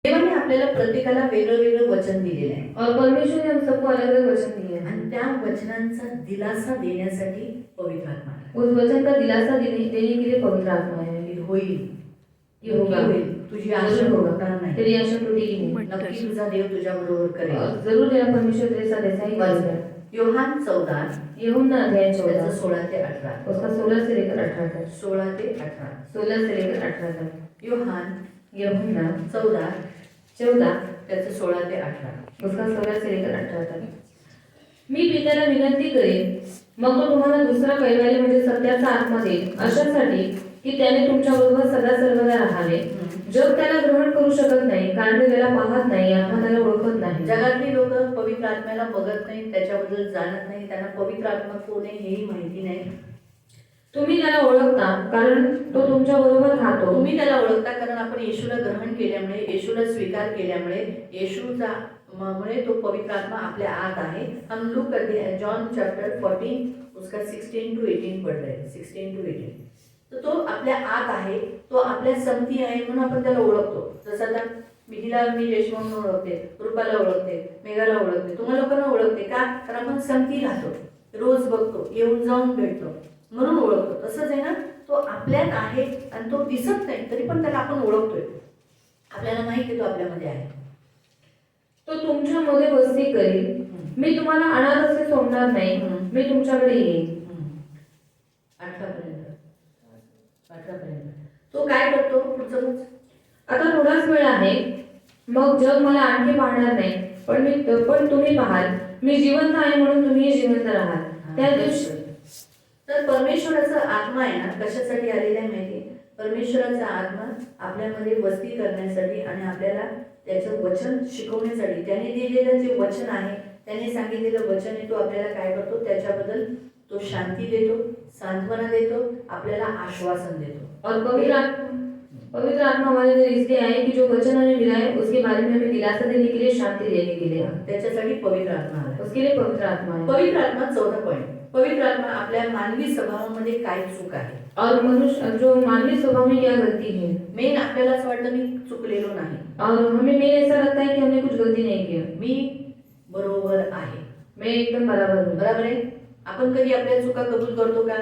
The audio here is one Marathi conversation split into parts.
देवाने आपल्याला प्रत्येकाला वेगळं वचन दिलेलं आहे और परमेश्वर ने हम सबको अलग अलग वचन दिए हैं। आणि त्या वचनांचा दिलासा देण्यासाठी पवित्र आत्मा आला. उस वचन का दिलासा देने के लिए पवित्र आत्मा है। की होईल, की होगा, होईल, तुझी आशा जरूर होगा, होणार नाही, तेरी आशा टूटेगी नहीं, नक्की तुझा देव तुझ्या बरोबर करेल. और जरूर तेरा परमेश्वर तेरे साथ ऐसा ही करेगा। योहान 14 यूहन्ना अध्याय 14 त्याचं 16 ते 18, उसका 16 से लेकर 18 तक, 16 ते 18. 16 से लेकर 18 तक। योहान यूहन्ना 14 14 त्याचं 16 ते 18. उसका 16 से लेकर 18 तक। मी पित्याला विनंती करेन, मग तो तुम्हाला दुसरा कैवारी म्हणजे सत्याचा आत्मा देईल, अशासाठी की त्याने तुमच्या बरोबर सदा सर्वदा राहावे. जग त्याला ग्रहण करू शकत नाही, कारण ते त्याला पाहत नाही, आत्मा त्याला ओळखत नाही. जगातली लोक पवित्र आत्म्याला बघत नाही, त्याच्याबद्दल जाणत नाही, त्यांना पवित्र आत्मा कोण आहे हेही माहिती नाही. तुम्ही त्याला ओळखता, कारण तो तुमच्या बरोबर राहतो. तुम्ही त्याला ओळखता कारण आपण येशूला ग्रहण केल्यामुळे, येशूला स्वीकार केल्यामुळे, येशूचा मुळे तो पवित्र आत्मा आपल्या आत आहे. हम लुक करते हैं जॉन चैप्टर 14 उसका 16 to 18 पढ़ रहे हैं, 16 to 18. तर तो आपल्या आत आहे, तो आपल्या संगती आहे, म्हणून आपण त्याला ओळखतो. जसं आता मिहिला मी रेशमा म्हणून ओळखते, रूपाला ओळखते, मेघाला ओळखते, तुम्हाला लोकांना ओळखते का? कारण आपण संगती राहतो, रोज बघतो, येऊन जाऊन भेटतो, म्हणून ओळखतो. तसंच आहे ना, तो आपल्यात आहे आणि तो दिसत नाही तरी पण त्याला आपण ओळखतोय. आपल्याला माहिती आहे तो आपल्यामध्ये आहे. तो तुमच्यामध्ये वस्ती करील. मी तुम्हाला अनाथ असे सोडणार नाही, मी तुमच्याकडे येईन. 18 पर्यंत तो काय करतो पुढचं? आता थोडाच वेळ आहे, मग जग मला आणखी पाहणार नाही, पण तुम्ही पाहाल. मी जिवंत आहे म्हणून तुम्ही जिवंत राहाल. त्या दिवशी तर परमेश्वराचा आत्मा आहे ना, कशासाठी आलेला आहे माहिती? परमेश्वराचा आत्मा आपल्यामध्ये वस्ती करण्यासाठी आणि आपल्याला त्याचं वचन शिकवण्यासाठी. त्याने दिलेलं जे वचन आहे, त्याने सांगितलेलं वचन आहे, तो आपल्याला काय करतो? त्याच्याबद्दल तो शांती देतो, सांत्वना देतो, आपल्याला आश्वासन देतो. और पवित्र आत्मा हमारे अंदर इसलिए आए कि जो वचन हमें मिला है उसके बारे में हमें दिलासा देने के लिए, शांति देने के लिए, त्याच्यासाठी पवित्र आत्मा आला. उसके लिए पवित्र आत्मा है. पवित्र आत्मा 14 पॉइंट. पवित्र आत्मा आपल्या मानवी स्वभावामध्ये काय चूक आहे, और मनुष्य जो मानवी स्वभाव में क्या गलती है. मेन आपल्याला असं वाटतं मी चुकलेलो नाही, और हमें मेन ऐसा लगता है कि हमने कुछ गलती नहीं की, मी बरोबर आहे, मैं एकदम बराबर हूँ. बरोबर आहे. आपण कधी आपल्या चुका कबूल करतो का?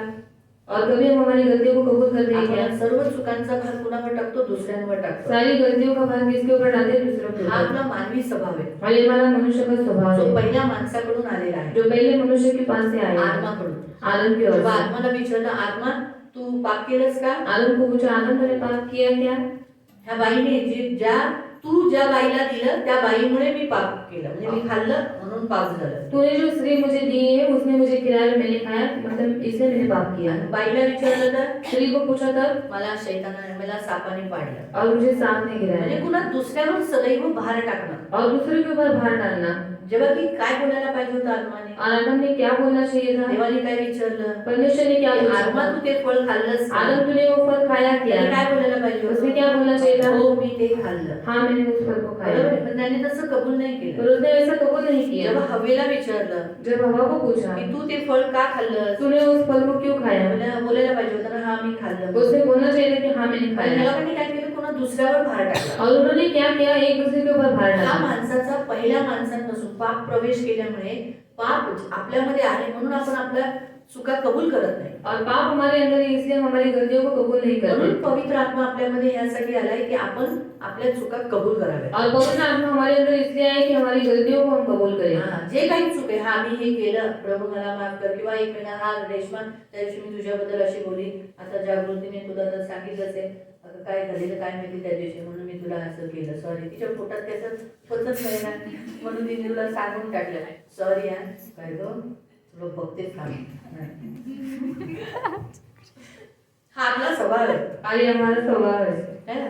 और कभी हम हमारी गलतियों को कबूल करते हैं क्या? आपण सर्व चुकांचा भार कुणावर टाकतो? दुसऱ्यांवर टाकतो. सारी गलतियों का भार किसके ऊपर डालते हैं? दूसरों के हा ऊपर. आपला मानवी स्वभाव आहे, और ये हमारा मनुष्य का स्वभाव जो है, पहिल्या माणसाकडून आलेला आहे, जो पहले मनुष्य के पास से आया है, आत्माकडून. आदम की ओर जेव्हा से. आत्माला विचारलं, आत्मा तू पाप केलंस का? आदम को पूछा, आदम तूने पाप किया क्या? ह्या बाईने तू ज्या बाईला दिलं त्या बाईमुळे मी पाप केलं, म्हणजे मी खाल्लं म्हणून पाप झालं. तूने जो स्त्री मुझे दी है उसने मुझे खिलाया, मैंने खाया, मतलब इसलिए मैंने पाप किया. आणि बाईला विचारलं तर स्त्री को पूछा तब, मला सापाने पाडलं. और मुझे सांप ने म्हणजे गिराया. पुन्हा दुसऱ्यावर सदैव भार टाकणं. और दूसरे के ऊपर भार डालना. जेव्हा की काय बोलायला पाहिजे होतं आत्माने? और आदम ने क्या बोलना चाहिए था? देवाने काय विचारलं? परमेश्वर ने क्या की बोला? आत्मा तू ते फळ खाल्लंस का? आदम तूने वो फल खाया क्या? त्याने काय बोलायला पाहिजे उसने होतं? क्या बोलना चाहिए था? हो मी ते खाल्लं. हाँ मैंने उस फल को खाया. बरोबर आहे, पण त्याने तसं कबूल नाही केलं. पर उसने ऐसा कबूल नहीं किया. जेव्हा हवेला विचारलं जब हवा को पूछा, की तू ते फळ का खाल्लंस? तूने उस फल को क्यों खाया? बोलायला पाहिजे होतं ना, हा मी खाल्लं. उसने बोलना चाहिए था कि हाँ मैंने पण खाया. ह्या लोकांनी काय केलं? पुन्हा दुसऱ्यावर भार टाकला. और उन्होंने क्या किया? एक दूसरे के ऊपर भार हा डाला. माणसाचा पहिल्या माणसांपासून पाप प्रवेश केल्यामुळे पाप आपल्यामध्ये आहे, म्हणून आपण आपल्या चुका कबूल करत नाही. और पाप हमारे अंदर है, इसलिए हम हमारी गलतियों को कबूल नहीं करते. म्हणून पवित्र आत्मा आपल्यामध्ये यासाठी आलाय की आपण आपल्या चुका कबूल कराव्या. और पवित्र आत्मा हमारे अंदर इसलिए है कि हमारी गलतियों को हम कबूल करें. हा, जे काही चूक आहे, हा मी हे केलं, प्रभू मला माफ कर. किंवा एक महिना, हा रेशमा त्या दिवशी मी तुझ्याबद्दल अशी बोलली, आता जागृतीने तुला तर सांगितलंच आहे, आता काय झालेलं काय माहिती त्या दिवशी, म्हणून मी तुला असं केलं, सॉरी. तिच्या पोटात त्याचं होतच नाही ना, म्हणून तिने तुला सांगून टाकलं, सॉरी यार. काय गं तुला बघतेच थांब. हा आपला स्वभाव आहे, और ये हमारा स्वभाव है. है ना?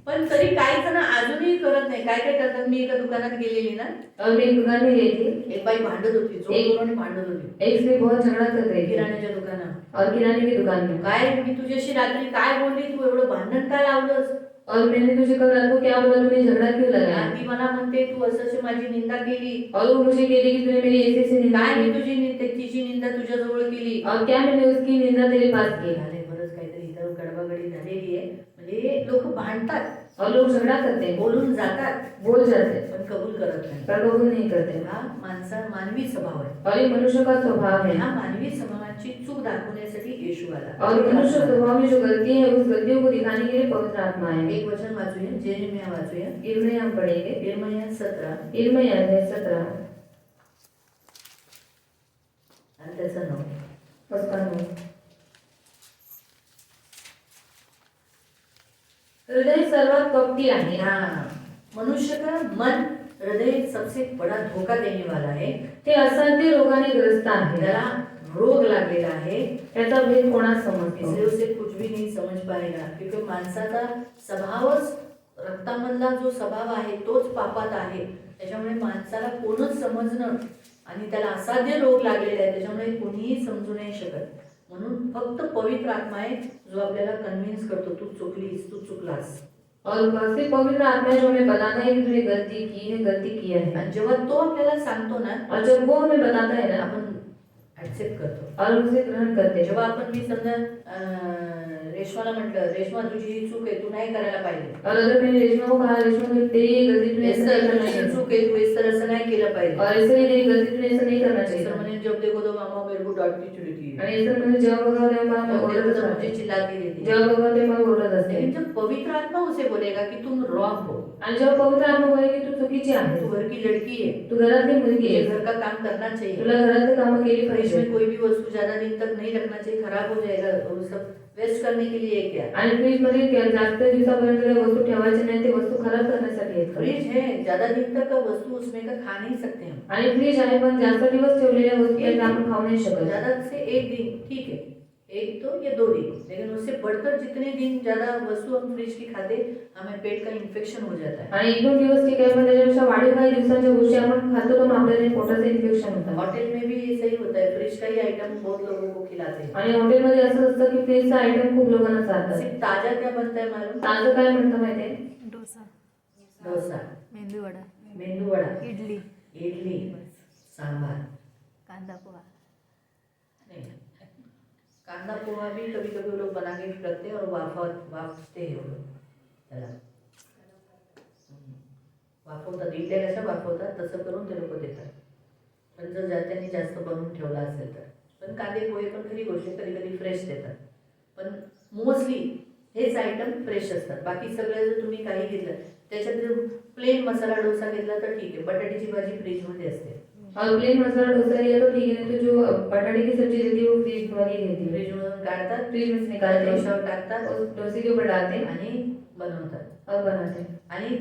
पण तरी काही जण अजूनही करत नाही. काय काय करतात? मी एका दुकानात गेलेली ना, और मैं एक दुकान में गई थी, एक बाई भांडत होती, जोराने भांडत होती, एक से बहुत झगड़ा कर रही थी. किराण्याच्या दुकानात. और किराने की दुकान में. काय मी तुझ्याशी रात्री काय बोलली, तू एवढं भांडण काय लावलंस? और मैंने तुझे कल रात को क्या बोला, तूने झगड़ा क्यों लगाया? ती मला म्हणते तू असं माझी निंदा केली. और वो मुझे कहती कि तूने मेरी ऐसे निंदा काय मी की. तिची निंदा तुझ्याजवळ केली. और क्या मैंने उसकी निंदा तेरे पास की. झाले बरंच काहीतरी इथं गडबडी झालेली आहे. म्हणजे लोक भांडतात. और लोग झगड़ा करते हैं, बोलून जातात बोल जाते हैं, पण कबूल करत नाही. पर कबूल नहीं करते. हा मानवी स्वभाव आहे. और ये मनुष्य का स्वभाव है. ह्या मानवी स्वभावाची चूक दाखवण्यासाठी येशू आला. और मनुष्य स्वभाव में जो गलती है उस गलतियों को दिखाने के लिए पवित्र आत्मा है. एक वचन वाचूया, जेरेमिया वाचूया. इर्मिया हम पढ़ेंगे. इर्मिया 17 इर्मिया अध्याय 17 आणि त्याचं 9. उसका 9. हृदय सर्वात कपटी आहे. हाँ, मनुष्य का मन हृदय सबसे बड़ा धोखा देने वाला है. ते असाध्य रोगाने ग्रस्त आहे. त्याला रोग लागलेला आहे. त्याचा भेद कोणास समजतो. इसलिए उसे कुछ भी नहीं समझ पाएगा, क्योंकि माणसाचा स्वभावच रक्तामधला जो स्वभाव आहे तोच पापात आहे. त्याच्यामुळे माणसाला कोणच समजणं आणि त्याला असाध्य रोग लागलेला आहे, त्याच्यामुळे कोणीही समजू नाही शकत. म्हणून फक्त पवित्र आत्मा आहे जो आपल्याला कन्व्हिन्स करतो, तू चुकलीस, तू चुकलास. और सिर्फ पवित्र आत्मा जो हमें बताता है कि तूने गलती की है, गलती किया है. आणि जेव्हा तो आपल्याला सांगतो ना, और जब वो हमें बताता है ना, आपण ऍक्सेप्ट करतो और उसे ग्रहण करते हैं. जेव्हा आपण मी समजा रेशमाला म्हटलं, रेशमा तुझी ही चूक आहे, तू नाही करायला पाहिजे. और अगर मैंने रेशमा को कहा, रेशमा तेरी गलती तूने ऐसा नहीं करना तुझी चाहिए. चूक आहे, तू इस तरह से नाही केलं पाहिजे. और ऐसे ही तेरी गलती तूने ऐसा नहीं करना चाहिए. ऐसा म्हणे जब देखो तो मामा मेरे को डांटती चिढ़ती है, आणि ऐसा म्हणजे जेव्हा बघा तेव्हा मला जब ओरडत देखो तो असते. मुझे चिल्लाती रहती है. जेव्हा बघा तेव्हा मला ओरडत असते. लेकिन जब पवित्र आत्मा उसे बोलेगा कि तुम रॉन्ग हो, आणि जेव्हा पवित्र आत्मा बोले की तू चुकीची आहे, तू घर की लड़की है, तू घरातली मुलगी तुझे आहे, घर का काम करना चाहिए, तुला घरातली कामं केली फ्रिज पाहिजे. में कोई भी वस्तू ज्यादा दिन तक नहीं रखना चाहिए, खराब हो जाएगा. वो सब वेस्ट करने के लिए क्या? आणि फ्रीज मध्ये जास्त दिवसापर्यंत त्या वस्तू ठेवायची नाही, ते वस्तू खराब करण्यासाठी आहेत. फ्रिज है, ज्यादा दिन तक का वस्तू उसमें का खा नहीं सकते हम. आणि फ्रीज आहे पण जास्त दिवस ठेवलेल्या वस्तू आहेत, आपण खाऊ नाही शकत. ज्यादा से एक दिन ठीक है, एक तो या 2 दिन, लेकिन उससे बढ़कर जितने दिन ज्यादा वस्तु हम फ्रिज की खाते, हमें पेट का इन्फेक्शन हो जाता है. आणि 1-2 दिवस ठीक आहे, पण त्याच्यापेक्षा वाढीव काही दिवसांच्या गोष्टी आपण खातो तर मग आपल्याला पोटाचं इन्फेक्शन होतं. होटल में भी ऐसा ही होता है, फ्रिज का ही आइटम बहुत लोगों को खिलाते हैं. आणि हॉटेलमध्ये असं असतं की फ्रीजचा आयटम खूप लोकांना चालतात. सिर्फ ताजा क्या बनता है मालूम? ताजं काय म्हणतं माहितीये? डोसा, मेंदू वडा, मेंदू वड़ा, इडली, इडली, सांभर. कांदा पोहा. नहीं, कांदा पोहा भी कभी कभी वो लोग बना के रखते हैं और वाफते हैं वो लोग त्याला. वाफवतात, इडल्या कशा वाफवतात तसं करून ते लोक देतात. पण जर त्यांनी जास्त बनवून ठेवला असेल तर. पण कांदे पोहे पण खरी गोष्ट आहे, कधी कधी फ्रेश देतात. पण मोस्टली हेच आयटम फ्रेश असतात. बाकी सगळं जर तुम्ही काही घेतलं, त्याच्यात जर प्लेन मसाला डोसा घेतला तर ठीक आहे, बटाट्याची भाजी फ्रीजमध्ये असते. और प्लेन मसाला डोसा लिया तो ठीक है, नहीं तो जो पटाटे की सब्जी रहती है वो फ्रीज वाली रहती है. फ्रीजमधून काढतात, फ्रीज में से निकालते हैं, डोशावर टाकतात उस डोसे के ऊपर डालते हैं आणि बनवतात. और बनाते हैं. आणि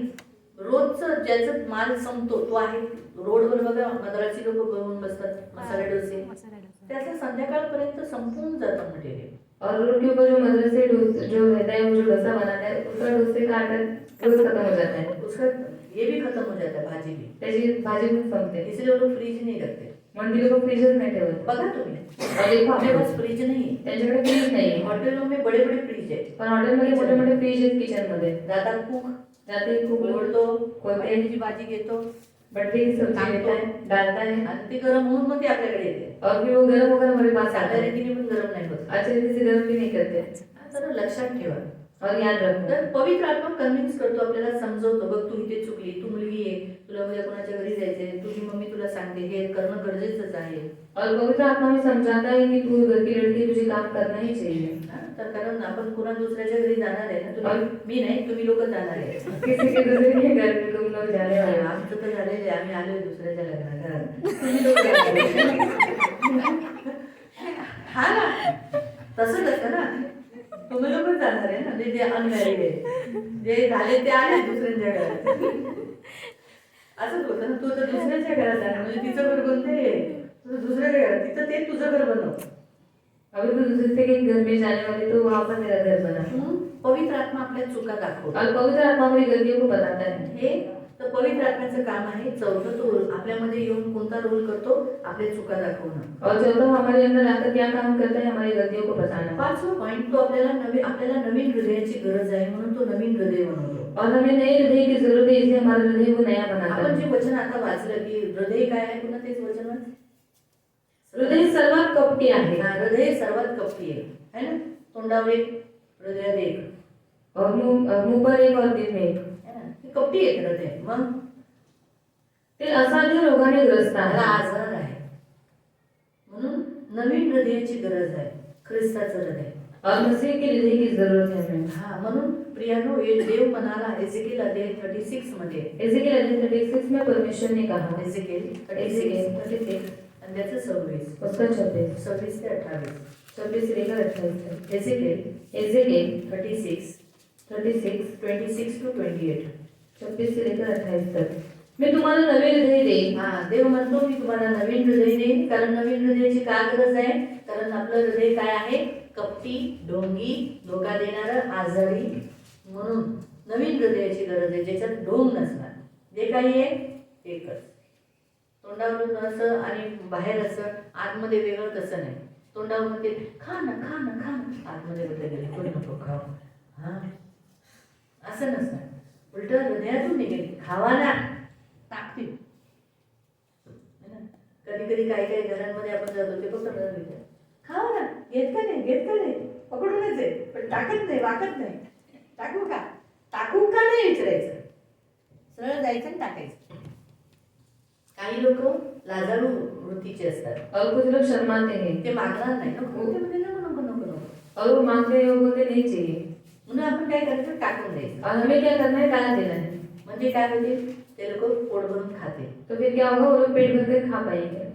रोजचं ज्याचं माल संपतो तो आहे. रोडवर बघा मद्रासी लोक बनवून बसतात मसाले डोसे, मसाला डोसा. त्याचं संध्याकाळपर्यंत संपून जातं मटेरियल. और रोड के ऊपर जो मदरसे जो रहता है वो जो डोसा बनाता है उसका डोसे का आटा रोज खत्म हो जाता है. उसका ये भी खत्म हो जाता है, भाजी भी. त्याची भाजी पण संपते. इसलिए वो लोग फ्रीज नहीं रखते. म्हणून ती लोक फ्रीजच नाही ठेवत. बघा तुम्ही, और देखो अपने आपके पास फ्रीज नहीं है. त्यांच्याकडे फ्रीज नाही आहे. हॉटेलों में बड़े बड़े फ्रीज है. पण हॉटेलमध्ये मोठे मोठे फ्रीज आहेत किचन मध्ये. जातात कुक, जाते खूप लोक ओढतो, कोणते बटाट्याची भाजी घेतो बट्टे की सब्जी लेता है, डालता है आणि ते गरम होऊन मग ते आपल्याकडे येते. और फिर वो गर्म होकर हमारे पास आता साध्या है. रीतीने पण गरम नाही होत. अच्छे रीति से गर्म भी नहीं करते. तर लक्षात ठेवा. और याद रखो, तर पवित्र आत्मा कन्व्हिन्स करतो, आपल्याला समजवतो, बघ तू इथे चुकली, तू मुलगी आहे, तुला उद्या कोणाच्या घरी जायचंय, तुझी मम्मी तुला सांगते हे करणं गरजेचंच आहे. और पवित्र आत्मा में समझाता है कि तू घर की लड़की तुझे काम करना ही चाहिए. हा, तर कारण आपण कुणा दुसऱ्याच्या घरी जाणार आहे ना, तुम्ही मी नाही, तुम्ही लोक जाणार आहे. किसी के दूसरे के घर में तुम लोग जाने वाले हो. आमचं तर झालेलं आहे, आम्ही आलोय दुसऱ्याच्या लग्नात. तुम्ही लोक जाणार आहे. हा ना, तसंच असतं ना, तुम्ही लोक जाणार आहे ना, म्हणजे जे अनमॅरिड आहे, जे झाले ते आले दुसऱ्यांच्या घरात. असंच होतं ना, तू तर दुसऱ्याच्या घरात जाणार, म्हणजे तिचं घर कोणतं आहे, तुझं दुसऱ्याच्या घरात, तिथं ते तुझं घर बनव. अभी तो दूसरे के घर में जाने वाले तो वहाँ पर तेरा घर बना. पवित्र आत्मा आपल्या चुका दाखवतो. और पवित्र आत्मा हमारी गलतियों को बताता है. हे तर पवित्र आत्म्याचं काम आहे. चौथं तो आपल्यामध्ये येऊन कोणता रोल करतो, आपल्या चुका दाखवणं. और चौथा हमारे अंदर आकर क्या काम करता है, हमारी गलतियों को बताना. 5वां पॉइंट, तो आपल्याला नवीन हृदयाची गरज आहे म्हणून तो नवीन हृदय बनवतो. और हमें नए हृदय की जरूरत है, इसलिए हमारा हृदय को नया बनाता आपण है. जे वचन आता वाचलं की हृदय काय आहे, पुन्हा तेच वचन वाच. हृदय सर्वात कपटी आहे. हृदय सर्वात कपटी आहे, है ना. तोंडावर एक, हृदयात एक. और मुंह पर एक और दिल में एक. है ना? हे कपटी आहेत हृदय. मग ते असाध्य रोगाने ग्रस्त त्याला आहे. आजार आहे. म्हणून नवीन हृदयाची गरज आहे. ख्रिस्ताचं हृदय. और मसीह के हृदय की जरूरत है हमें. हा म्हणून प्रियानो हे देव म्हणाला एझेकिएल अध्याय 36 मध्ये. एजेकिएल अध्याय 36 में परमेश्वर ने कहा. एझेकिएल एजेकिएल 36 आणि त्याचं 26. उसका 26 26 ते 28. 26 से लेकर 28 तक. एझेकिएल एजेकिएल 36 36 26 to 28. 26 से लेकर 28 तक. मी तुम्हाला नवे हृदय देईन. हा देव म्हणतो मी तुम्हाला नवीन हृदय देईन. कारण नवीन हृदयाची का गरज आहे? कारण आपलं हृदय काय आहे? कपटी, ढोंगी, धोका देणारं, आजारी. म्हणून नवीन हृदयाची गरज आहे ज्याच्यात ढोंग नसणार. जे काही आहे एकच. तोंडावरून असं आणि बाहेर असं, आतमध्ये वेगळं तसं नाही. तोंडावर म्हणते खा ना खा ना खा ना, आतमध्ये गेले कोणी नको खाऊ. हा असं नसणार. उलट हृदयातून निघेल खावा ना टाकतील. कधी कधी काही काही घरांमध्ये आपण जातो ते फक्त बघा खावा ना, घेत का नाही पकडूनच आहे, पण टाकत नाही, वाकत नाही. टाकू का नाही विचारायचं, सरळ जायचं आणि टाकायचं. काही लोक लाजाळू वृत्तीचे असतात. और कुछ लोग शर्माते हैं. ते मागणार नाही. नको ते म्हणजे नको. और वो मांगते हैं, वो बोलते नहीं चाहिए. म्हणून आपण काय करायचं? टाकून द्यायचं. और हमें क्या करना है? डाल देना है. म्हणजे काय होते? ते लोक पोट भरून खाते. तो फिर क्या होगा? वो लोग पेट भर कर खा पाएंगे.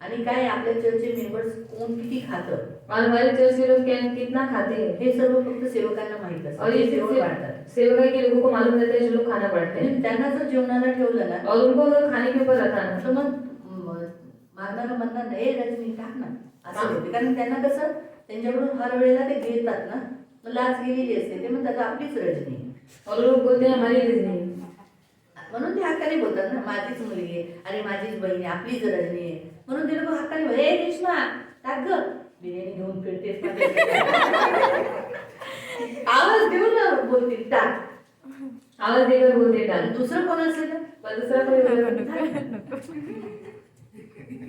आणि काय आपल्या चर्चचे मेंबर्स कोण किती खातं और हमारे चर्च के लोग क्या कितना खाते हैं, हे सर्व फक्त सेवकांना माहित असतं. और ये ते जेवण सिर्फ वाढतात. सेवकाई के लोगों को मालूम रहता है जो लोग खाना पड़ते हैं. आणि त्यांना जर जेवणाला ठेवलं ना और उनको अगर खाने के ऊपर रखा ना, तर मग मागणारा म्हणणार ना ए रजनी टाक ना असं होते. कारण त्यांना कसं त्यांच्याकडून हर वेळेला ते घेतात ना, मग लाच गेलेली असते. ते म्हणतात आपलीच रजनी. और लोग बोलते हैं हमारी रजनी. म्हणून ते हक्काने बोलतात ना माझीच मुलगी आहे आणि माझीच बहीण आहे, आपलीच रजनी आहे. म्हणून ते लोक हक्काने बोलतात ए रेश्मा टाक ग, बिर्याणी घेऊन फिरतेस आवाज देऊन ना बोलतील टाक. आवाज देकर बोलते डाल. आणि दुसरं कोण असेल ना पर दूसरा कोई बोलेगा,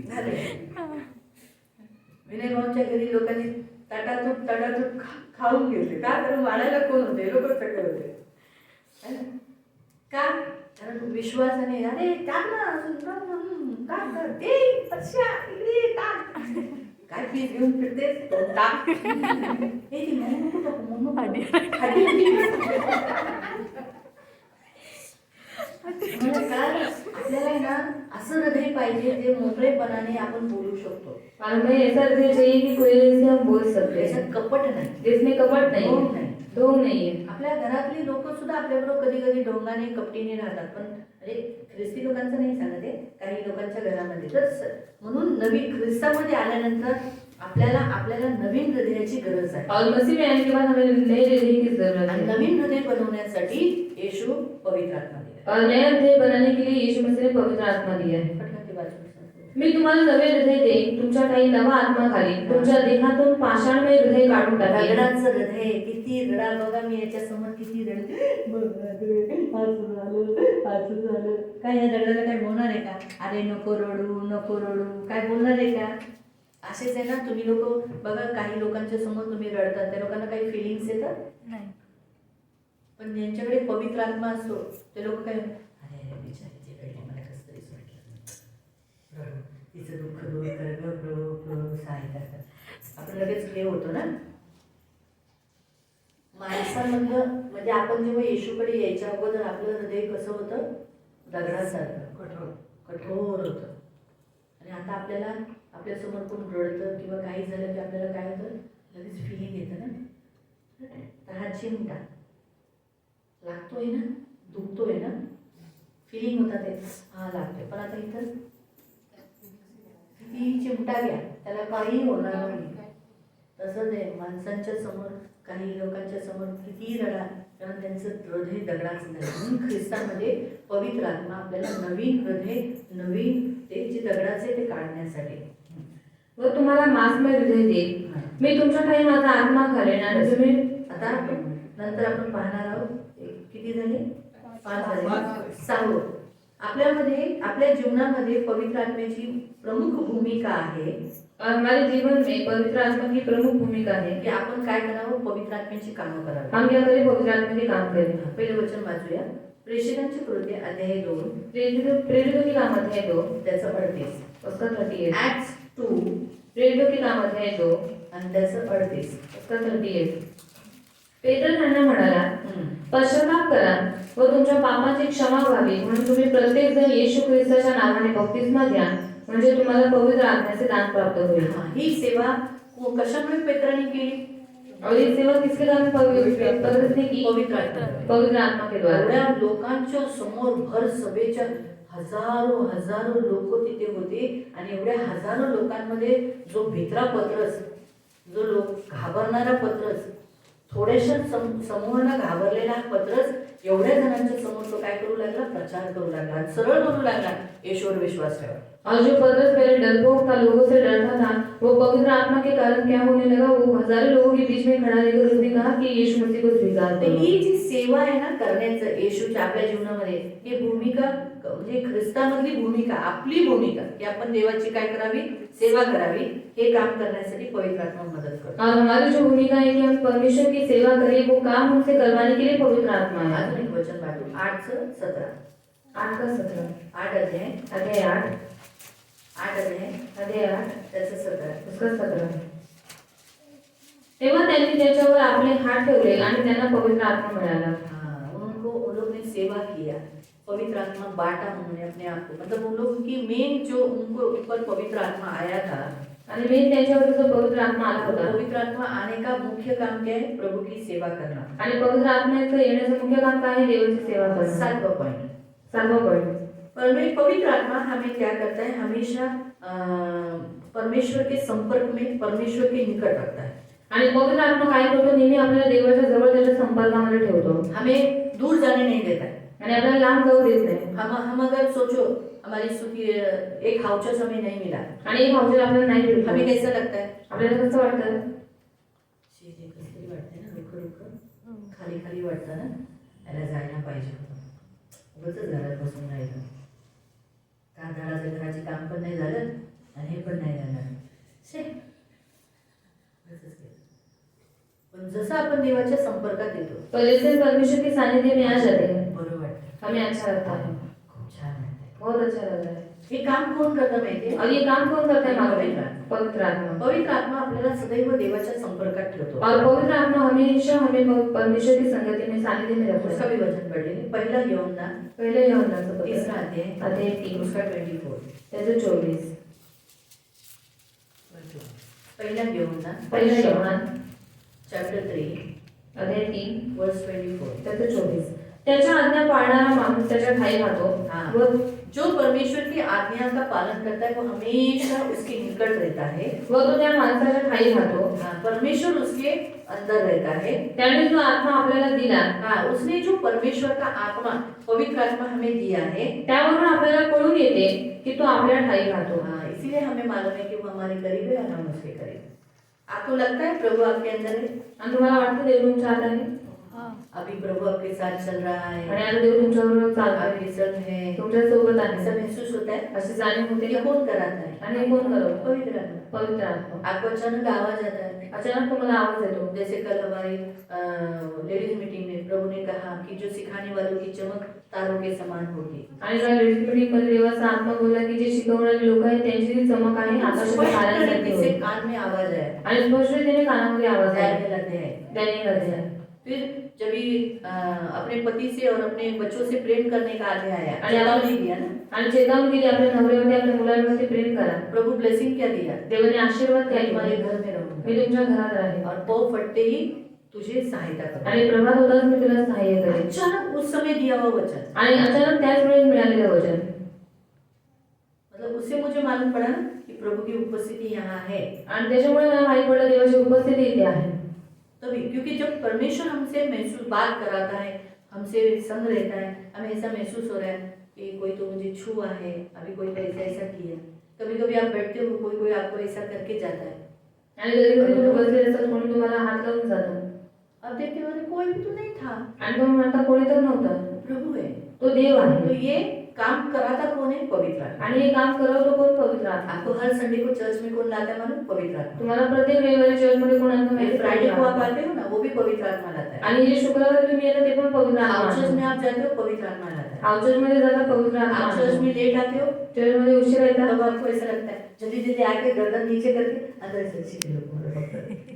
झाले. विनय भाऊंच्या घरी लोकांनी तटातूट खाऊन घेतले. का? कारण वाढायला कोण होते? लोक सगळे होते. है ना? का? कारण विश्वासाने अरे टाक ना अजून टाक कर दे अच्छा इकडे टाक. काय पीस घेऊन फिरते टाक. हे ती म्हणू नको टाकू, म्हणू नको. म्हणजे काय आपल्याला आहे ना असं हृदय पाहिजे जे मोकळेपणाने आपण बोलू शकतो. और हमें ऐसा हृदय चाहिए कि कोई से हम बोल सकते हैं, याच्यात कपट नाही, जिसमें कपट नहीं ढोंग है, नाही. ढोंग नहीं है. आपल्या घरातली लोक सुद्धा आपल्याबरोबर कधी कधी ढोंगाने कपटीने राहतात. पण म्हणजे ख्रिस्ती लोकांचं नाही सांगत आहे, काही लोकांच्या घरामध्ये तर म्हणून नवीन ख्रिस्तामध्ये आल्यानंतर आपल्याला नवीन हृदयाची गरज आहे. और मसीह में आने के बाद हमें नए हृदय की जरूरत आणि है. नवीन हृदय बनवण्यासाठी येशू पवित्र आत्मा दिला. और नया हृदय बनाने के लिए यीशु मसीह ने पवित्र आत्मा दिया है. पटकन ते वाचून सांगतो. मी तुम्हाला नवे हृदय देईन, तुमच्या काही नवा आत्मा घालीन, तुमच्या देहातून पाषाणमय हृदय काढून टाकेन. दगडाचं हृदय किती रडा बघा. मी याच्या समोर किती रडते. असं झालं काय या दगडाला काय बोलणार आहे का? अरे नको रडू काय बोलणार आहे का? असेच आहे ना तुम्ही लोक बघा. काही लोकांच्या समोर तुम्ही रडतात, त्या लोकांना काही फिलिंग्स येतात नाही. पण ज्यांच्याकडे पवित्र आत्मा असतो ते लोक काय अरे बिचारीची रडली, मला कसं तरी वाटलं, रडू, तिचं दुःख दूर कर ग प्रभू सहायता कर. आपण लगेच हे होतो ना माणसांमधलं. म्हणजे आपण जेव्हा येशूकडे यायच्या अगोदर आपलं हृदय कसं होतं? दगडासारखं कठोर होतं. आणि आता आपल्याला आपल्यासमोर कोण रडतं किंवा काही झालं की आपल्याला काय होतं? लगेच फिलिंग येतं ना. तर हा चिमटा लागतोय ना, दुखतोय ना, फिलिंग होतात ते हा लागतोय. पण आता इथं किती चिमटा घ्या त्याला काही होणार नाही. तसंच आहे माणसांच्या समोर, काही लोकांच्या समोर किती रडा, कारण त्यांचं हृदय दगडाचं झालं. म्हणून ख्रिस्तामध्ये पवित्र आत्मा आपल्याला नवीन हृदय, नवीन ते जे दगडाचे ते काढण्यासाठी. व तुम्हाला मांसमय हृदय देईन. मी तुमच्या काही माझा आत्मा घालेन आणि तुम्ही. आता नंतर आपण पाहणार आहोत किती झाले? 5 झाले. 6. आपल्या जीवनामध्ये पवित्र आत्म्याची प्रमुख भूमिका आहे. और हमारे जीवन में पवित्र आत्मा की प्रमुख भूमिका है की आपण काय करावं, पवित्र आत्म्याची कामं करावी. हम क्या करें पवित्र आत्मा के काम करें पहिलं वचन वाचूया. प्रेषितांची कृती अध्याय 2 प्रेरितों के काम अध्याय 2 त्याचं 38. उसका 38 ऍक्ट्स 2 प्रेरितों के काम अध्याय 2 आणि त्याचं 38. उसका 38 पेत्र त्यांना म्हणाला हम्म. पश्चाताप करा व तुमच्या पापाची क्षमा व्हावी म्हणून तुम्ही प्रत्येक जण येशू ख्रिस्ताच्या नावाने बप्तिस्मा घ्या म्हणजे तुम्हाला पवित्र आत्म्याचे दान प्राप्त होईल. हा, ही सेवा कशामुळे पेत्राने केली? और ये सेवा किसके द्वारा पवित्र ने की पवित्र आत्मा. पवित्र आत्मा के द्वारा. एवढ्या लोकांच्या समोर भर सभेच्या हजारो लोक तिथे होते आणि एवढ्या हजारो लोकांमध्ये जो भित्रा पत्रस, जो लोक घाबरणारा पत्रस, थोड्याशा समूहाला घाबरलेला हा पत्रस एवढ्या जणांच्या समोर तो काय करू लागला, प्रचार करू लागला आणि सरळ बोलू लागला, येशूवर विश्वास ठेवा. और जो पतरस पहले डरपोक था, लोगों से डरता था, वो पवित्र आत्मा के कारण क्या होने लगा, वो हजारों लोगों के बीच में खड़ा रहकर उसने कहा कि यीशु मसीह को स्वीकार तर करो. ही जी सेवा आहे ना करण्याचं येशूच्या आपल्या जीवनामध्ये, ही भूमिका म्हणजे ख्रिस्तामधली भूमिका, आपली भूमिका की आपण देवाची काय करावी, सेवा करावी, हे काम करण्यासाठी पवित्र आत्मा मदत करतो. और हमारी जो भूमिका है कि हम परमेश्वर की सेवा करें, वो काम हमसे करवाने के लिए पवित्र आत्मा है. अजून एक वचन वाचू. 8:17. 8 का 17 8 अध्याय अध्याय 8 अध्याय 8 त्याचं 17. उसका 17 तेव्हा त्यांनी त्याच्यावर आपले हात ठेवले आणि त्यांना पवित्र आत्मा मिळाला. हाँ, उन लोग ने सेवा किया, पवित्र आत्मा बांटा उन्होंने अपने आप को, मतलब उन लोगों की मेन जो उनको ऊपर पवित्र आत्मा आया था, आणि मेन त्याच्यावर जो पवित्र आत्मा आला होता, पवित्र आत्मा आने का मुख्य काम क्या है, प्रभु की सेवा करना. आणि पवित्र आत्म्याचं येण्याचं मुख्य काम काय आहे, देवाची सेवा करणं. 7वां पॉइंट. सर्व पॉइंट पवित्र आत्मा हमें क्या करता है, हमेशा परमेश्वर के संपर्क में, परमेश्वर के निकट रखता है. आणि पवित्र आत्मा काय करतो, नेहमी आपल्याला देवाच्या जवळ त्याच्या संपर्कामध्ये ठेवतो हमें दूर जाने नहीं देता है. आणि आपल्याला लांब जाऊ देत नाही. हम अगर सोचो हमारी सुखी एक हाउचस हमें नहीं मिला, आणि एक औषध आपल्याला नाही हमें भेटलं, कैसा लगता है, आपल्याला कसं वाटतं, कसली वाटते ना, रुखं खाली खाली वाटतं ना, याला जायला पाहिजे होतं, उगाचच घरात बसून राहिलं, का घराचे काम पण नाही झालं आणि हे पण नाही झालं, शे उगाचच केलं. पण जसं आपण देवाच्या संपर्कात येतो, तो जैसे परमेश्वर के सानिध्य में आ जाते हैं, बरं वाटतं, हमें अच्छा लगता है, खूप छान वाटतं. बहुत अच्छा लगता है. हे काम कोण करतं माहितीये? और ये काम कौन करता है मालूम पवित्र है? आत्मा. पवित्र आत्मा. पवित्र आत्मा आपल्याला सदैव देवाच्या संपर्कात ठेवतो. और पवित्र आत्मा हमेशा हमें परमेश्वर की संगति में सानिध्य में रखता उसका है. भी वचन पढ़ेंगे. पहिला यूहन्ना पहिले यूहन्नाचं पत्र 3 अध्याय अध्याय 3 उसका 24. त्याचं 24. पहिला यूहन्ना पहिला यूहन्ना चॅप्टर 3 अध्याय 3 वर्स 24. त्याचं 24. त्याच्या आज्ञा पाळणारा माणूस त्याच्या ठाई राहतो हाँ. व जो परमेश्वर की आज्ञा का पालन करता है वो हमेशा उसके निकट रहता है. तो त्या माणसाच्या ठाई राहतो. हाँ, परमेश्वर उसके अंदर रहता है. त्याने जो आत्मा आपल्याला दिला, हाँ, उसने जो परमेश्वर का आत्मा, पवित्र आत्मा हमें दिया है. त्यावरून आपल्याला कळून येते की तो आपल्या ठाई राहतो. हाँ, इसीलिए हमें मालूम है कि वो हमारे करीब है और हम उसके करीब. आपको लगता है प्रभु आपके अंदर है? आणि तुम्हाला वाटतं देव तुमच्या हात आहे, अभी प्रभु आपके साथ चल रहा आणि है, आता देव तुमच्याबरोबर चालतो, आपके संग है, तुमच्या सोबत ऐसा आहे, महसूस होता है. अशी जाणीव होते ये का? कौन कराता है? आणि हे कोण करतो? पवित्र आत्मा. पवित्र आत्मा. आपको अचानक आवाज आता है. अचानक तुम्हाला आवाज येतो. जैसे कल हमारी लेडीज मीटिंग में प्रभु ने कहा कि जो सिखाने वालों की चमक तारों के समान होगी. आणि त्या लेडीज मीटिंग मध्ये देवाचा आत्मा बोलला की जे शिकवणारे लोक आहेत त्यांची जी चमक आहे आकाशाच्या ताऱ्यांसारखी से होती. कान में आवाज आया. आणि स्पष्टतेने कानामध्ये आवाज आला. डैनियल अध्याय. डॅनियल अध्याय. फिर जब ये अपने पति से और अपने बच्चों से प्रेम करने का अध्याय आया, आणि चेतावनी दिया ना. आणि चेतावणी दिली आपल्या नवऱ्यावरती, आपल्या मुलांवरती प्रेम करा. प्रभु ब्लेसिंग क्या दिया? देवाने आशीर्वाद मैं काय तुम्हारे दिला? घर में रहूंगा मी तुमच्या घरात राहील और पौ फटते ही तुझे सहायता करूंगा. आणि प्रभात होताच मी तुला सहाय्य करेन. अचानक उस समय दिया हुआ वचन, आणि अचानक त्याच वेळेस मिळालेलं वचन, मतलब उससे मुझे मालूम पड़ा ना कि प्रभु की उपस्थिति यहाँ है. आणि त्याच्यामुळे मला माहिती पडलं देवाची उपस्थिती इथे आहे. तभी, क्योंकि जब परमेश्वर हमसे महसूस बात कराता है, हमसे संग रहता है, हमें ऐसा महसूस हो रहा है कि कोई तो मुझे छुआ है, अभी कोई तो ऐसा किया. कभी कभी आप बैठते हो, कोई आपको ऐसा करके जाता है, आणि कधी कधी तुम्ही बसले असतात, कोणी तुम्हाला हात लावून जातं अब देखते हो कोई भी तो नहीं था, आणि तुम्ही म्हणता कोणी तर नव्हतं, प्रभु है. तो देव तो आहे. ये काम कराता कौन है? पवित्र आत्मा। आणि हे काम करवतो कोण? पवित्र आत्मा. आपको हर संडे को चर्च में कौन लाता है मालूम? पवित्र आत्मा। तुम्हाला प्रत्येक रविवारी चर्चमध्ये कोण आणतं ये माहिती? फ्राइडे को आप पवित्र आते हो ना, वो भी पवित्र आत्मा लाता है। आणि जे शुक्रवारी तुम्ही येता ते पण पवित्र आत्मा हाउस चर्च आणतो. में आप जाते हो, पवित्र आत्मा लाता है। हाऊस चर्चमध्ये जाता पवित्र आत्मा आप चर्च आणतो. में लेट आते हो, चर्चमध्ये उशीर येतात तब आपको ऐसा लगता है जल्दी जल्दी आके गर्दन नीचे करके अंदर से सीधे लोग मेरे भक्त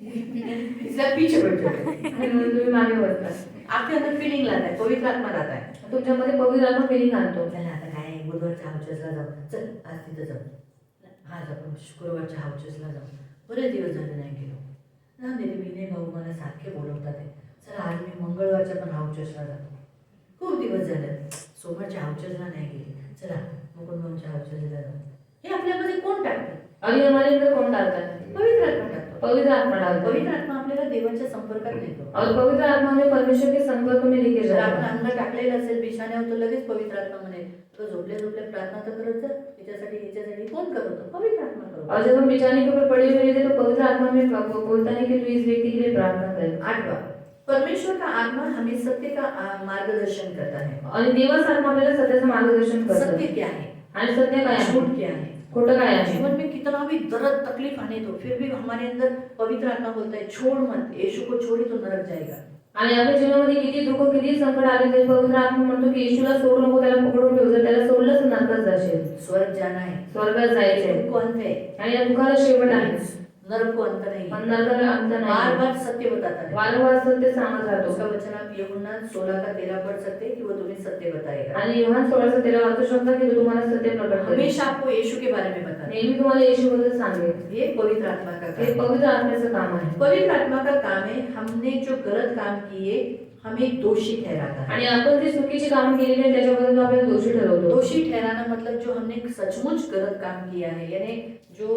इसलिए आप पीछे बैठ जाते हो। आणि म्हणून तुम्ही मागे वळता. आपके अंदर फीलिंग लाता है, पवित्र आत्मा लाता है। तुमच्यामध्ये पवित्र आत्मा फिलिंग आणतो. चला आता काय बुधवारच्या हाउचेसला जाऊ, चल आज तिथं जाऊ, आज आपण शुक्रवारच्या हाउचेसला जाऊ, बरेच दिवस झाले नाही गेलो ना, मेरे विनय भाऊ मला सारखे बोलवतात आहे, चला आज मी मंगळवारच्या पण हाउचेसला जातो, खूप दिवस झाले सोमवारच्या हाउचेसला नाही गेले, चला मुकुंदवारच्या हाउचेसला जाऊ। हे आपल्यामध्ये कोण टाकतं? आणि हमारे अंदर कोण डालता है? पवित्र आत्मा टाकतो। पवित्र आत्मा डालता है. पवित्र आत्मा आपल्याला देवाच्या संपर्कात नेतो। और पवित्र आत्मा हमें परमेश्वर के संपर्क में लेके जर जाता आपण है. अंग टाकलेलं असेल बिछाण्यावर तर लगेच पवित्र आत्मा म्हणे तो झोपल्या झोपल्या प्रार्थना तर करत जा, याच्यासाठी कोण करतो? पवित्र आत्मा करतो। और जब हम बिछाने के ऊपर पड़े हुए रहते तो पवित्र आत्मा में बोलता है कि तू इस व्यक्ति के लिए प्रार्थना कर. 8वां, परमेश्वर का आत्मा हमें सत्य का मार्गदर्शन करता है। आणि देवाचा आत्मा आपल्याला सत्याचं मार्गदर्शन करतो. सत्य क्या है, आणि सत्य काय आहे? झूठ क्या है? खोटं काय आहे? जीवन में कितना भी दर्द तकलीफ आने दो, फिर भी हमारे अंदर पवित्र आत्मा बोलता है छोड़ मत, यीशु को छोड़ी तो नरक जाएगा। आणि आपल्या जीवनामध्ये किती दुःख किती संकट आले तरी पवित्र आत्मा म्हणतो की येशूला सोडू नको, त्याला पकडून ठेव. जर त्याला सोडलं तर नरकात जाशील. स्वर्ग जाना है, स्वर्गात जायचंय. दुःख को अंत है, आणि या दुःखाला शेवट आहे. नरक को अंत नहीं पण है। नरकाला अंत बार नाही. बार सत्य बताता है। वारंवार सत्य सांगत राहतो. उसका वचन आप यूहन्ना 16 पढ़ सकते हैं कि वो तुम्हें सत्य बताएगा। आणि योहान 16:13 वाचू शकता की तो तुम्हाला सत्य प्रकट करेल. हमेशा आपको यीशु के बारे में बताना है। नेहमी तुम्हाला येशूबद्दल सांगेल. ये पवित्र आत्मा का हे काम है। पवित्र आत्म्याचं काम आहे. पवित्र आत्मा का काम है, हमने जो गलत काम किए हमें दोषी ठहराता है। आणि आपण जी चुकीची कामं केलेली आहेत त्याच्याबद्दल तो आपल्याला दोषी ठरवतो. दोषी ठहराना मतलब जो हमने सचमुच गलत काम किया है, यानी जो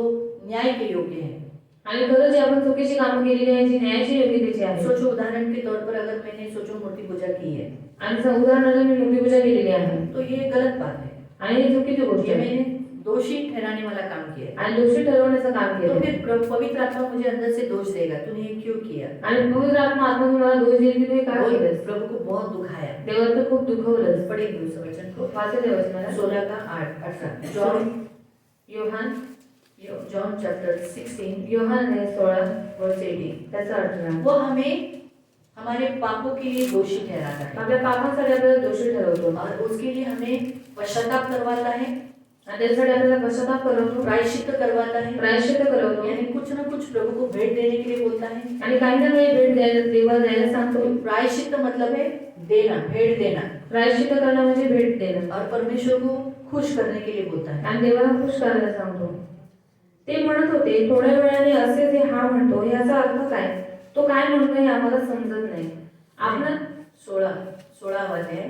न्याय के योग्य है। आणि खरं जे आपण चुकीची कामं केलेली आहे जी न्यायाची योग्यतेची आहे. सोचो उदाहरण के तौर पर अगर मैंने सोचो मूर्ति पूजा की है आणि उदाहरणार्थ मी मूर्तिपूजा केलेली आहे तो ये गलत बात है, आणि ही चुकीची गोष्ट ये आहे. मैंने दोषी ठहराने वाला काम किया है। आणि दोषी ठरवण्याचं काम तो केलं. फिर पवित्र आत्मा मुझे अंदर से दोष देगा, तूने ये क्यों किया? आणि पवित्र आत्मा तुम्हाला दोष देईल की तुम्ही काय और केलंस. प्रभु को बहुत दुखाया। देवाला तर खूप दुखवलंस. पढ़ेंगे उस वचन को, वाचले वचनाला 16 John Yohan John chapter 16 Yohan आहे 16 वर्स 18। त्याचा अर्थ आहे. वो हमें हमारे पापों के लिए दोषी ठहराता है आपल्या पापांसाठी आपल्याला दोषी ठरवतो. और उसके लिए हमें पश्चाताप करवाता है, आणि त्यासाठी आपल्याला पश्चाताप करवतो, प्रायश्चित्त करवाता है, प्रायश्चित्त करवतो. यानी कुछ ना कुछ प्रभु को भेंट देने के लिए बोलता है। आणि काही ना काही भेट द्यायला देवाला द्यायला सांगतो. प्रायश्चित्त मतलब है देना, भेंट देना, प्रायश्चित्त करणं म्हणजे भेट देणं. और परमेश्वर को खुश करने के लिए बोलता है। आणि देवाला खुश करायला सांगतो. ते म्हणत होते थोड्या वेळाने असे जे हा म्हणतो याचा अर्थ काय, तो काय म्हणतो हे आम्हाला समजत नाही. आपण 16 अध्याय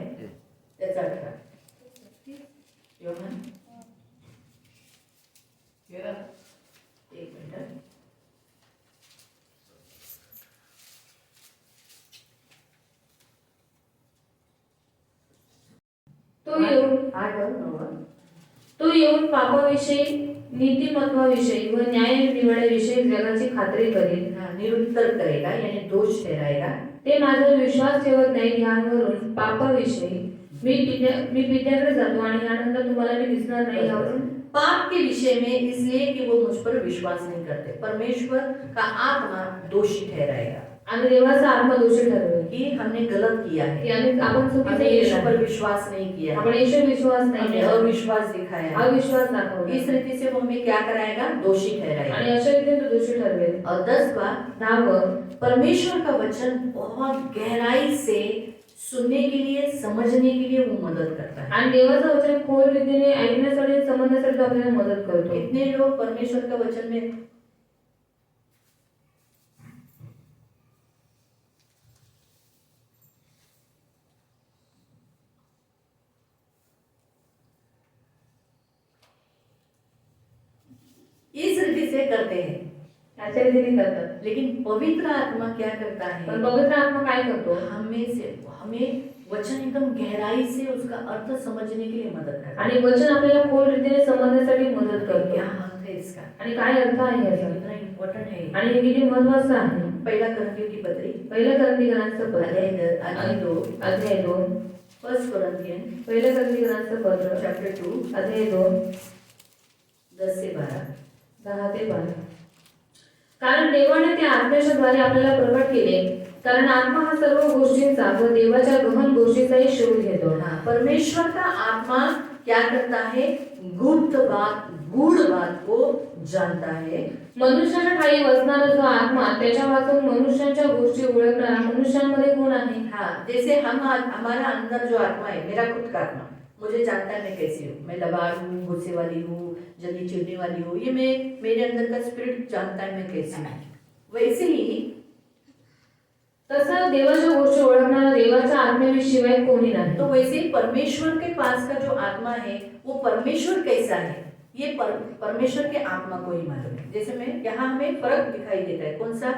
त्याचा 18 योहान एक मिनिट, तो येऊन पापाविषयी नीतिमत्वाविषयी व न्याय निवड्याविषयी जगाची खात्री करेल. निरुत्तर करेगा यानी दोष ठहराएगा। ते माझ्यावर विश्वास ठेवत नाही ध्यानवरून पापाविषयी मी पित्याकडे जातो आणि यानंतर तुम्हाला मी दिसणार नाही यावरून पाप के विषय में इसलिए कि वो मुझ पर विश्वास नहीं करते, परमेश्वर का आत्मा दोषी ठहराएगा आणि देवाचा आत्मा दोषी ठरवेल कि हमने गलत किया की है, आपण चुकीचं हमने यीशु केलं पर आहे. विश्वास नहीं किया आपण है, ईश्वर विश्वास नाही हमने केला. अविश्वास दिखाया है। अविश्वास दाखवला. इस रीति से वो हमें क्या कराएगा? दोषी आणि ठहराएगा। अशा रीतीने तो दोषी ठरवेल. और 10वां, 10 परमेश्वर का वचन बहुत गहराई से सुनने के लिए, समझने के लिए वो मदद करता है। आणि देवाचं वचन खोल रीतीने ऐकण्यासाठी समजण्यासाठी तो आपल्याला मदत करतो. कितने लोग परमेश्वर का वचन में इस रीति से करते हैं, अशा रीतीने करतात. लेकिन पवित्र आत्मा क्या करता पण है? पवित्र आत्मा काय करतो? हमें वचन एकदम गहराई से उसका अर्थ समझने के लिए मदद करता है। आणि वचन आपल्याला खोल रीतीने समजण्यासाठी मदत करतो. क्या अर्थ है इसका? आणि काय अर्थ आहे याचा? कितना इम्पोर्टेंट है। आणि हे किती महत्वाचं आहे. पहला करंथियों की पत्री पहिलं करंथीकरांचं पत्र अध्याय 2 अध्याय 2 फर्स्ट कोरिन्थियन पहिल्या कोरिन्थीयांचं पत्र चैप्टर 2 अध्याय 2 10 से 12. 10 ते 12. कारण देवाने ते आत्म्याच्या द्वारे आपल्याला प्रकट केले, कारण आत्मा हा सर्व गोष्टींचा व देवाच्या गहन गोष्टींचाही शोध घेतो. हाँ, परमेश्वर का आत्मा क्या करता है? गुप्त बात, गूढ़ बात को जानता है. मनुष्याच्या ठाई बसणारा जो आत्मा त्याच्या वाचून मनुष्यांच्या गोष्टी ओळखणारा मनुष्यांमध्ये कोण आहे? हाँ, जैसे हमारा अंदर जो आत्मा है, मेरा खुद का आत्मा मुझे जानता है मैं कैसी हूँ. मैं लबाड़ हूँ, गुस्से वाली हूँ, जल्दी चिढ़ने वाली हूँ. ये मैं मेरे अंदर का स्पिरिट जानता है मैं कैसी हूँ. वैसे ही तसं देवाच्या गोष्टी ओळखणारा देवाच्या आत्म्याशिवाय कोणी नाही. तो वैसे ही परमेश्वर के पास का जो आत्मा है वो परमेश्वर कैसा है ये परमेश्वर के आत्मा को ही मालूम है. जैसे मैं यहाँ हमें फर्क दिखाई देता है. कौन सा?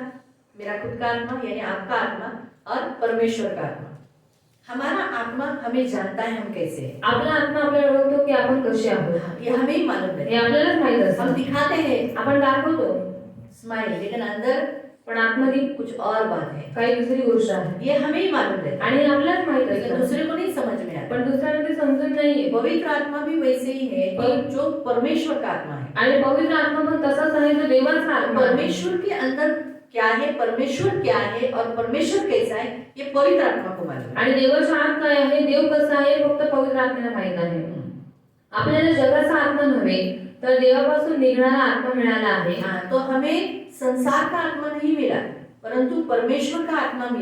मेरा खुद का आत्मा यानी आपका आत्मा और परमेश्वर का आत्मा. हमारा आत्मा हमें जानता है हम कैसे हैं. आपला आत्मा आपल्याला ओळखतो की आपण कसे आहोत. ये हमें ही मालूम हे है. आपल्यालाच माहित हम असतं. दिखाते हैं आपण दाखवतो स्माइल, लेकिन अंदर पण आतमध्ये कुछ और बात है. काही दुसरी गोष्ट आहे ये हमें ही मालूम रहता है आणि आपल्यालाच माहित लेकिन असतं, दूसरे को नहीं समझ में आता. पण दुसऱ्याला ते समजत नाहीये. पवित्र आत्मा भी वैसे ही है कि जो परमेश्वर का आत्मा है. आणि पवित्र आत्मा पण तसाच आहे जो देवाचा आत्मा आहे. परमेश्वर के अंदर क्या है, परमेश्वर क्या है और परमेश्वर कैसा है ये पवित्र आत्मा को मालूम है. आणि देवाच्या आत काय आहे, देव कसा आहे, फक्त पवित्र आत्म्याला माहित आहे. आपल्याला जगाचा आत्मा नव्हे तर देवापासून निघणारा आत्मा मिळाला आहे. हाँ, तो हमें संसार का आत्मा नहीं मिला परंतु परमेश्वर का आत्मा मिला.